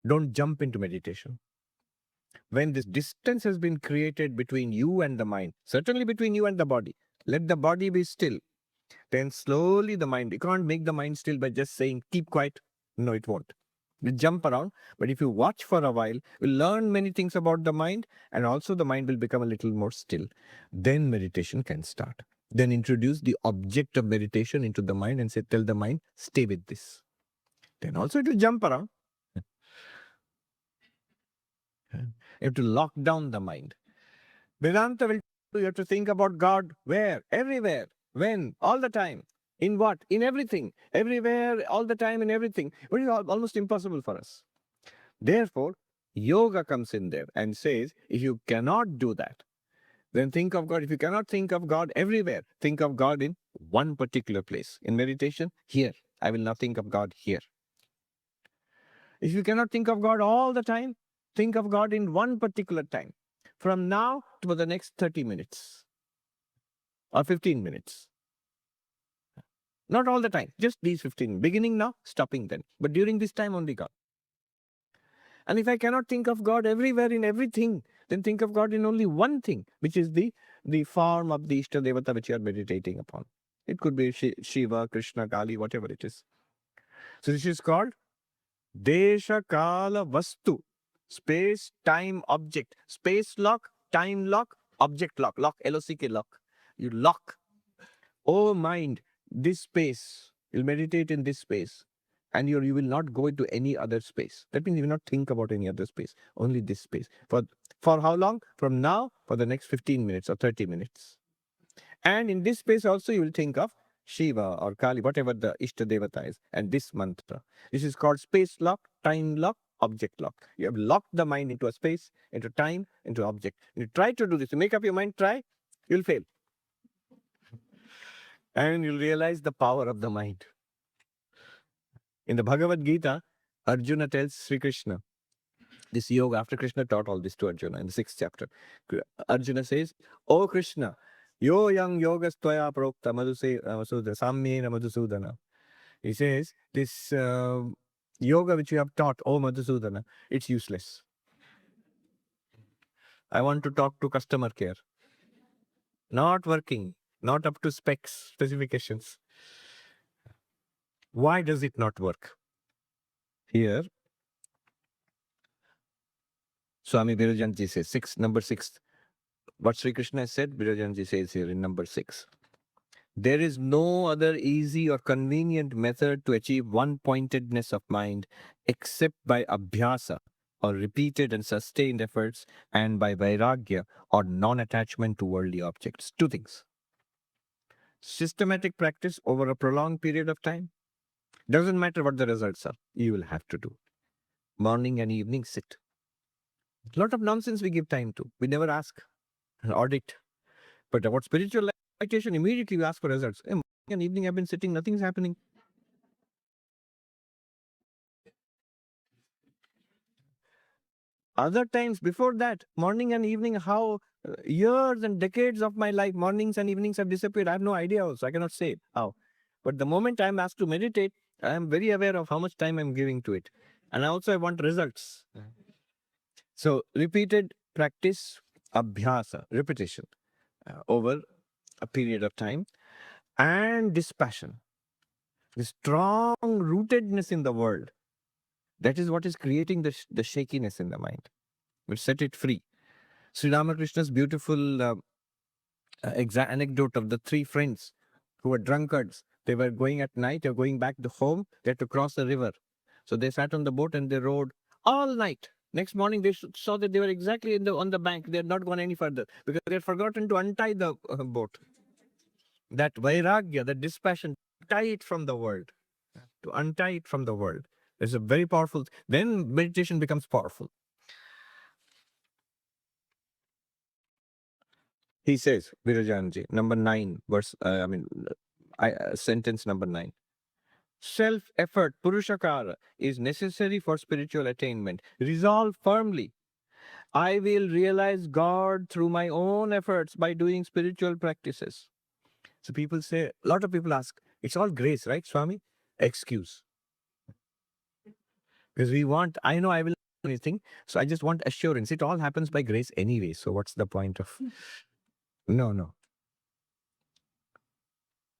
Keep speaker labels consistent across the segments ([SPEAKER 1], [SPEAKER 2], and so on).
[SPEAKER 1] Don't jump into meditation. When this distance has been created between you and the mind, certainly between you and the body, let the body be still. Then slowly the mind, you can't make the mind still by just saying, keep quiet. No, it won't. You jump around, but if you watch for a while, you'll learn many things about the mind, and also the mind will become a little more still. Then meditation can start. Then introduce the object of meditation into the mind and say, tell the mind, stay with this. Then also it will jump around. You have to lock down the mind. Vedanta will tell you have to think about God where? Everywhere. When? All the time. In what? In everything. Everywhere, all the time, in everything. But it's almost impossible for us. Therefore, yoga comes in there and says, if you cannot do that, then think of God. If you cannot think of God everywhere, think of God in one particular place. In meditation, here. I will not think of God here. If you cannot think of God all the time, think of God in one particular time. From now to the next 30 minutes or 15 minutes. Not all the time, just these 15. Beginning now, stopping then. But during this time only God. And if I cannot think of God everywhere in everything, then think of God in only one thing, which is the form of the Ishta Devata which you are meditating upon. It could be Shiva, Krishna, Kali, whatever it is. So this is called Desha Kala Vastu. Space, time, object. Space lock, time lock, object lock. Lock, L-O-C-K, lock. You lock. Oh mind, this space. You'll meditate in this space. And you will not go into any other space. That means you will not think about any other space. Only this space. For how long? From now, for the next 15 minutes or 30 minutes. And in this space also you will think of Shiva or Kali, whatever the Ishta Devata is, and this mantra. This is called space lock, time lock, object lock. You have locked the mind into a space, into time, into object. You try to do this. You make up your mind, try, you'll fail. And you'll realize the power of the mind. In the Bhagavad Gita, Arjuna tells Sri Krishna, this yoga, after Krishna taught all this to Arjuna in the 6th chapter, Arjuna says, "O Krishna, yo yang yogas tvaya prokta madhusudana sammyena madhusudana." He says, this yoga which you have taught, O Madhusudana, it's useless. I want to talk to customer care. Not working, not up to specifications. Why does it not work? Here, Swami Virajanji says, number 6. What Sri Krishna has said, Virajanji says here in number 6. There is no other easy or convenient method to achieve one-pointedness of mind except by Abhyasa, or repeated and sustained efforts, and by Vairagya, or non-attachment to worldly objects. 2 things. Systematic practice over a prolonged period of time. Doesn't matter what the results are, you will have to do. Morning and evening, sit. A lot of nonsense we give time to. We never ask, audit. But about spiritual meditation, immediately we ask for results. Hey, morning and evening I've been sitting, nothing's happening. Other times before that, morning and evening, how years and decades of my life, mornings and evenings have disappeared. I have no idea also. I cannot say how. But the moment I'm asked to meditate, I am very aware of how much time I'm giving to it. And also I want results. So repeated practice, abhyasa, repetition over a period of time, and dispassion, the strong rootedness in the world. That is what is creating the shakiness in the mind. We'll set it free. Sri Ramakrishna's beautiful anecdote of the 3 friends who were drunkards. They were going at night, they were going back to home, they had to cross a river. So they sat on the boat and they rowed all night. Next morning, they saw that they were exactly on the bank. They had not gone any further because they had forgotten to untie the boat. That Vairagya, that dispassion, tie it from the world. To untie it from the world. It's a very powerful, then meditation becomes powerful. He says, Virajanji, number 9, sentence number 9. Self-effort, Purushakara, is necessary for spiritual attainment. Resolve firmly. I will realize God through my own efforts by doing spiritual practices. So people say, a lot of people ask, it's all grace, right, Swami? Excuse. Because we want, I know I will do anything, so I just want assurance. It all happens by grace anyway. So what's the point of? No, no.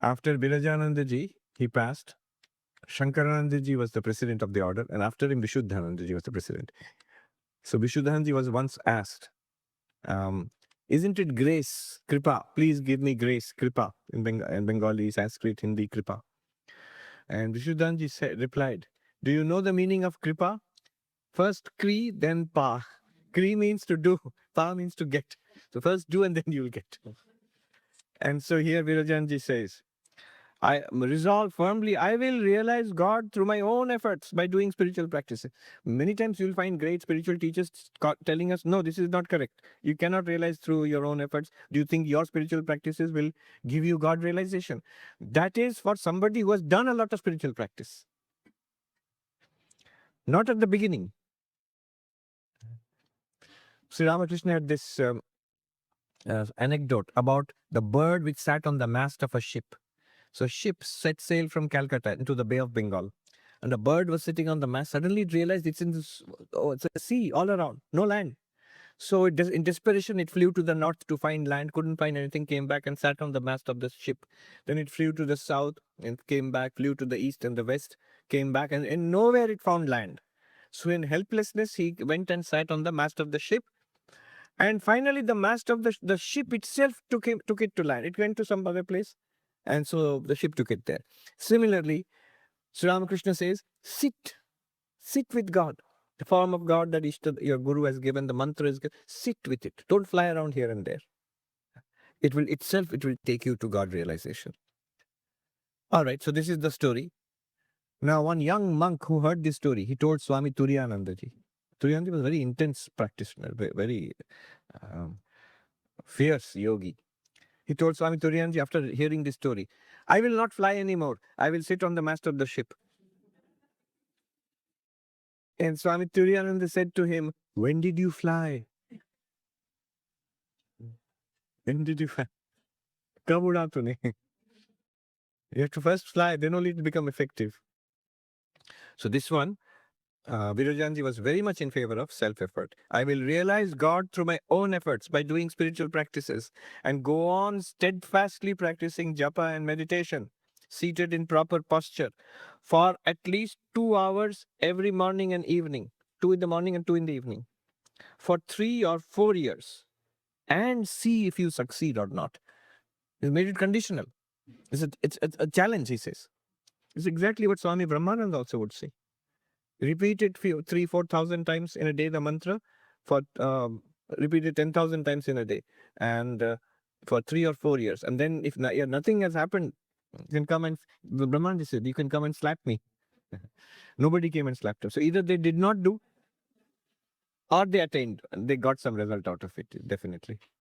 [SPEAKER 1] After Virajanandaji, he passed. Shankaranandaji was the president of the order, and after him, Vishuddhanandaji was the president. So Vishuddhanandaji was once asked, isn't it grace, kripa? Please give me grace, kripa, in Bengali, Sanskrit, Hindi, kripa. And Vishuddhanandaji replied, do you know the meaning of kripa? First kri, then pa. Kri means to do, pa means to get. So first do and then you'll get. And so here Virajanji says, I resolve firmly, I will realize God through my own efforts by doing spiritual practices. Many times you'll find great spiritual teachers telling us, no, this is not correct. You cannot realize through your own efforts. Do you think your spiritual practices will give you God realization? That is for somebody who has done a lot of spiritual practice. Not at the beginning. Sri Ramakrishna had this anecdote about the bird which sat on the mast of a ship. So ships set sail from Calcutta into the Bay of Bengal. And a bird was sitting on the mast. Suddenly it realized it's in this, it's a sea all around, no land. So in desperation, it flew to the north to find land, couldn't find anything, came back and sat on the mast of the ship. Then it flew to the south and came back, flew to the east and the west, came back, and nowhere it found land. So in helplessness, he went and sat on the mast of the ship. And finally, the mast of the ship itself took it to land. It went to some other place. And so the ship took it there. Similarly, Sri Ramakrishna says, sit with God. The form of God that your Guru has given, the mantra is given, sit with it. Don't fly around here and there. It will take you to God realization. All right, so this is the story. Now, one young monk who heard this story, he told Swami Turiyanandaji. Turiyanandaji was a very intense practitioner, very fierce yogi. He told Swami Turiyanandaji after hearing this story, I will not fly anymore. I will sit on the mast of the ship. And Swami Turiyananda said to him, when did you fly? When did you fly? Kab uda tune? You have to first fly, then only it will become effective. So this one, Virajanji was very much in favor of self-effort. I will realize God through my own efforts by doing spiritual practices and go on steadfastly practicing japa and meditation, seated in proper posture for at least 2 hours every morning and evening, 2 in the morning and 2 in the evening, for 3 or 4 years, and see if you succeed or not. He made it conditional. It's a challenge, he says. It's exactly what Swami Brahmananda also would say. Repeat it 3,000-4,000 times in a day, the mantra, for repeat it 10,000 times in a day, and for 3 or 4 years. And then if nothing has happened, you can come and, Brahmananda said, you can come and slap me. Nobody came and slapped him. So either they did not do, or they attained, and they got some result out of it, definitely.